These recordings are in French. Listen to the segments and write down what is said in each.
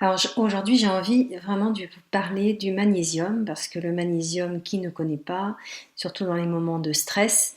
Alors aujourd'hui, j'ai envie vraiment de vous parler du magnésium parce que le magnésium, qui ne connaît pas, surtout dans les moments de stress,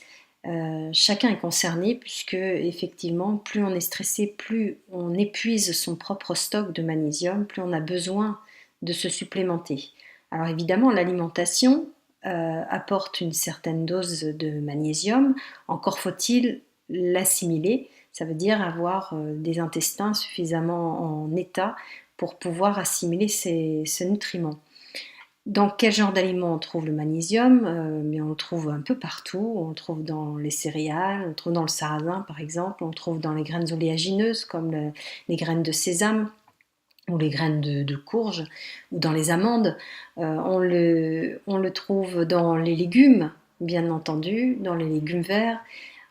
chacun est concerné puisque effectivement, plus on est stressé, plus on épuise son propre stock de magnésium, plus on a besoin de se supplémenter. Alors évidemment, l'alimentation apporte une certaine dose de magnésium, encore faut-il l'assimiler, ça veut dire avoir des intestins suffisamment en état pour pouvoir assimiler ce nutriment. Dans quel genre d'aliments on trouve le magnésium? Mais on le trouve un peu partout. On le trouve dans les céréales, on le trouve dans le sarrasin par exemple, on le trouve dans les graines oléagineuses comme les graines de sésame ou les graines de courge ou dans les amandes. On le trouve dans les légumes, bien entendu, dans les légumes verts.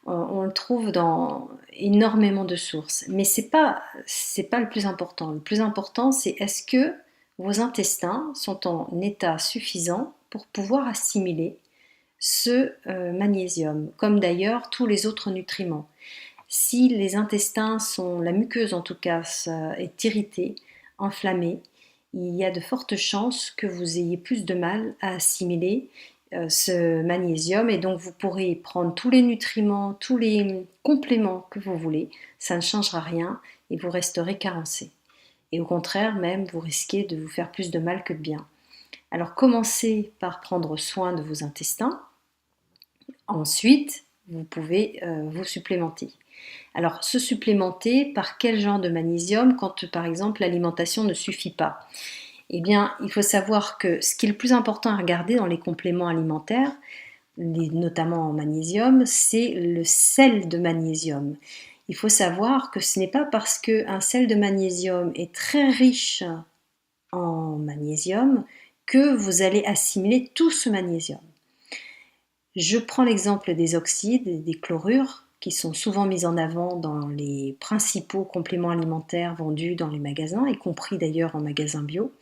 On le trouve dans énormément de sources. Mais c'est pas le plus important. Le plus important, c'est est-ce que vos intestins sont en état suffisant pour pouvoir assimiler ce magnésium, comme d'ailleurs tous les autres nutriments. Si les intestins sont, la muqueuse en tout cas, est irritée, enflammée, il y a de fortes chances que vous ayez plus de mal à assimiler ce magnésium et donc vous pourrez prendre tous les nutriments, tous les compléments que vous voulez, ça ne changera rien et vous resterez carencé. Et au contraire même, vous risquez de vous faire plus de mal que de bien. Alors commencez par prendre soin de vos intestins. Ensuite, vous pouvez vous supplémenter. Alors, se supplémenter par quel genre de magnésium quand, par exemple, l'alimentation ne suffit pas? Eh bien, il faut savoir que ce qui est le plus important à regarder dans les compléments alimentaires, notamment en magnésium, c'est le sel de magnésium. Il faut savoir que ce n'est pas parce qu'un sel de magnésium est très riche en magnésium que vous allez assimiler tout ce magnésium. Je prends l'exemple des oxydes et des chlorures qui sont souvent mis en avant dans les principaux compléments alimentaires vendus dans les magasins, y compris d'ailleurs en magasin bio.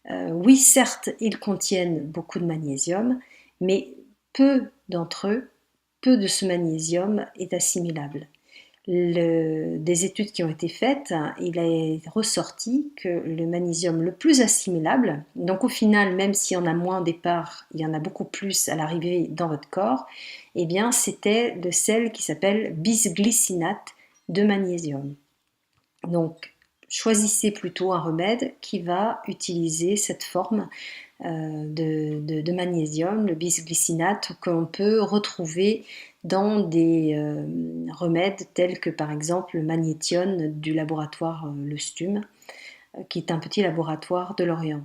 Oui, certes, ils contiennent beaucoup de magnésium, mais peu d'entre eux, peu de ce magnésium est assimilable. Des études qui ont été faites, il est ressorti que le magnésium le plus assimilable, donc au final, même s'il y en a moins au départ, il y en a beaucoup plus à l'arrivée dans votre corps, eh bien c'était le sel qui s'appelle bisglycinate de magnésium. Donc choisissez plutôt un remède qui va utiliser cette forme de magnésium, le bisglycinate, qu'on peut retrouver dans des remèdes tels que par exemple le magnétione du laboratoire Le Stume, qui est un petit laboratoire de Lorient.